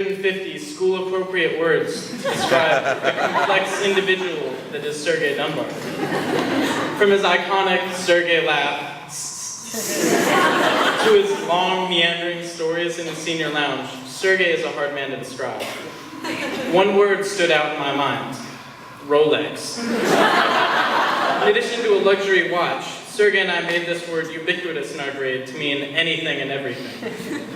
150 school-appropriate words to describe the complex individual that is Sergey Dunbar. From his iconic Sergey laugh to his long, meandering stories in his senior lounge, Sergey is a hard man to describe. One word stood out in my mind: Rolex. In addition to a luxury watch, Sergey and I made this word ubiquitous in our grade to mean anything and everything.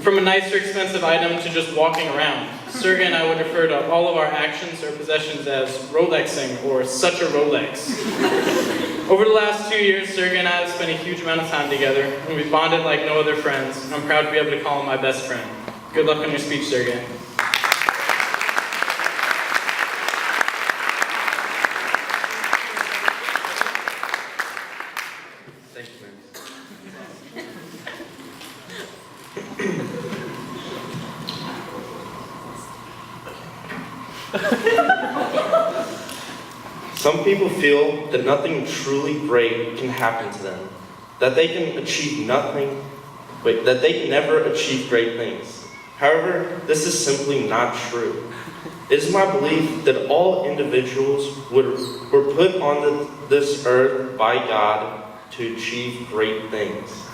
From a nice or expensive item to just walking around, Sergey and I would refer to all of our actions or possessions as Rolexing or such a Rolex. Over the last 2 years, Sergey and I have spent a huge amount of time together, and we've bonded like no other friends, and I'm proud to be able to call him my best friend. Good luck on your speech, Sergey. Thank you, man. Some people feel that nothing truly great can happen to them, that they can never achieve great things. However, this is simply not true. It is my belief that all individuals were put on this earth by God to achieve great things.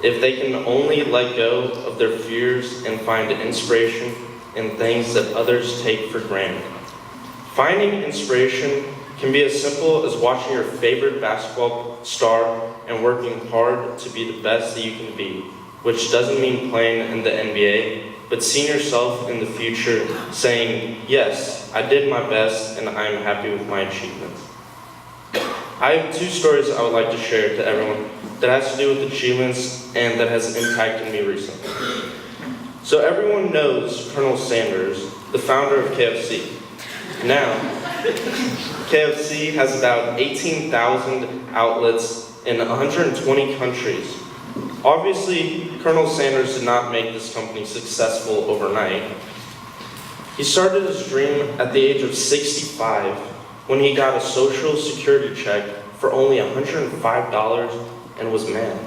If they can only let go of their fears and find inspiration in things that others take for granted. Finding inspiration can be as simple as watching your favorite basketball star and working hard to be the best that you can be, which doesn't mean playing in the NBA, but seeing yourself in the future saying, yes, I did my best and I'm happy with my achievements. I have 2 stories I would like to share to everyone that has to do with achievements and that has impacted me recently. So everyone knows Colonel Sanders, the founder of KFC. Now, KFC has about 18,000 outlets in 120 countries. Obviously, Colonel Sanders did not make this company successful overnight. He started his dream at the age of 65 when he got a social security check for only $105 and was mad.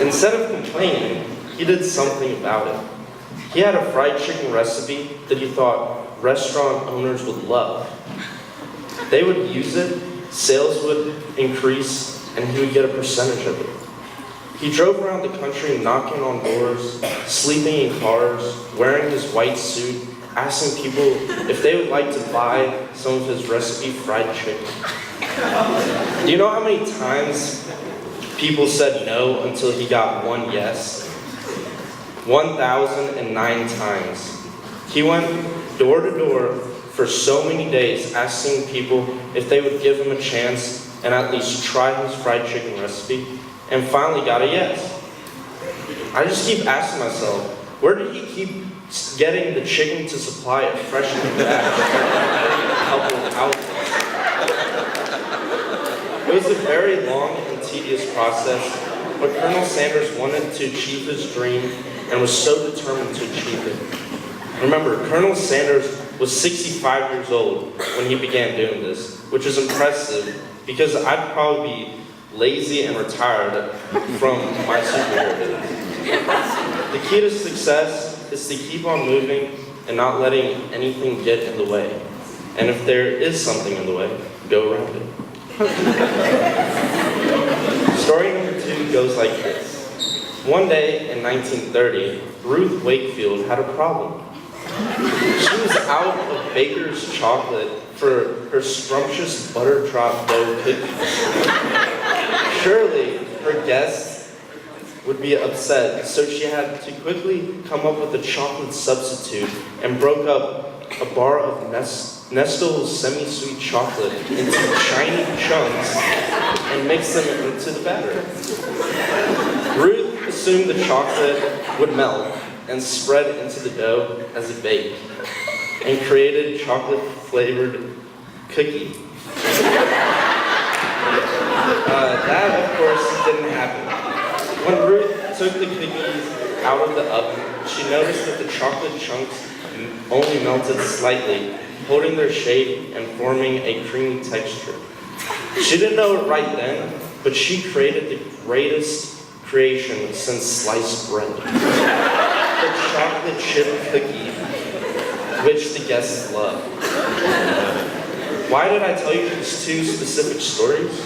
Instead of complaining, he did something about it. He had a fried chicken recipe that he thought restaurant owners would love. They would use it, sales would increase, and he would get a percentage of it. He drove around the country knocking on doors, sleeping in cars, wearing his white suit, asking people if they would like to buy some of his recipe fried chicken. Do you know how many times people said no until he got one yes? 1,009 times. He went door to door for so many days asking people if they would give him a chance and at least try his fried chicken recipe, and finally got a yes. I just keep asking myself, where did he keep getting the chicken to supply a freshly batch every couple of hours? It was a very long and tedious process, but Colonel Sanders wanted to achieve his dream and was so determined to achieve it. Remember, Colonel Sanders was 65 years old when he began doing this, which is impressive because I'd probably be lazy and retired from my superhero days. The key to success is to keep on moving and not letting anything get in the way. And if there is something in the way, go around it. Story number 2 goes like this. One day in 1930, Ruth Wakefield had a problem. She was out of baker's chocolate for her scrumptious butter drop dough cookies. Surely her guests would be upset, so she had to quickly come up with a chocolate substitute and broke up a bar of Nestle's semi-sweet chocolate into tiny chunks and mixed them into the batter. Ruth assumed the chocolate would melt and spread into the dough as it baked, and created chocolate-flavored cookie. That, of course, didn't happen. When Ruth took the cookies out of the oven, she noticed that the chocolate chunks only melted slightly, holding their shape and forming a creamy texture. She didn't know it right then, but she created the greatest creation since sliced bread. The chocolate chip cookie, which the guests love. Why did I tell you these two specific stories?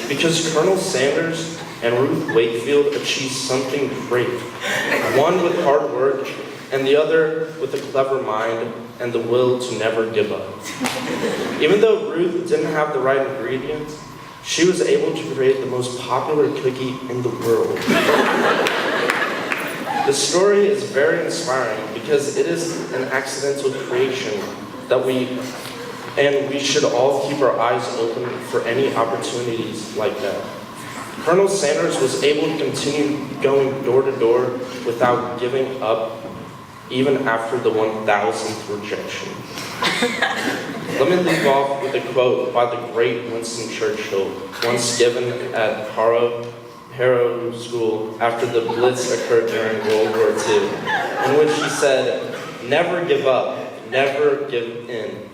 Because Colonel Sanders and Ruth Wakefield achieved something great. One with hard work, and the other with a clever mind and the will to never give up. Even though Ruth didn't have the right ingredients, she was able to create the most popular cookie in the world. The story is very inspiring because it is an accidental creation and we should all keep our eyes open for any opportunities like that. Colonel Sanders was able to continue going door to door without giving up even after the 1,000th rejection. Let me leave off with a quote by the great Winston Churchill, once given at Harrow School after the Blitz occurred during World War II, in which he said, "Never give up, never give in,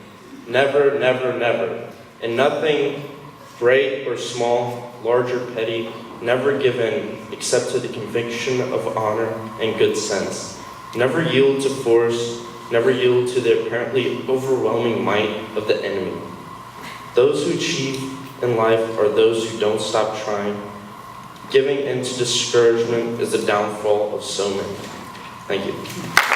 never, never, never. In nothing, great or small, large or petty, never give in except to the conviction of honor and good sense. Never yield to force, never yield to the apparently overwhelming might of the enemy. Those who achieve in life are those who don't stop trying. Giving in to discouragement is the downfall of so many." Thank you.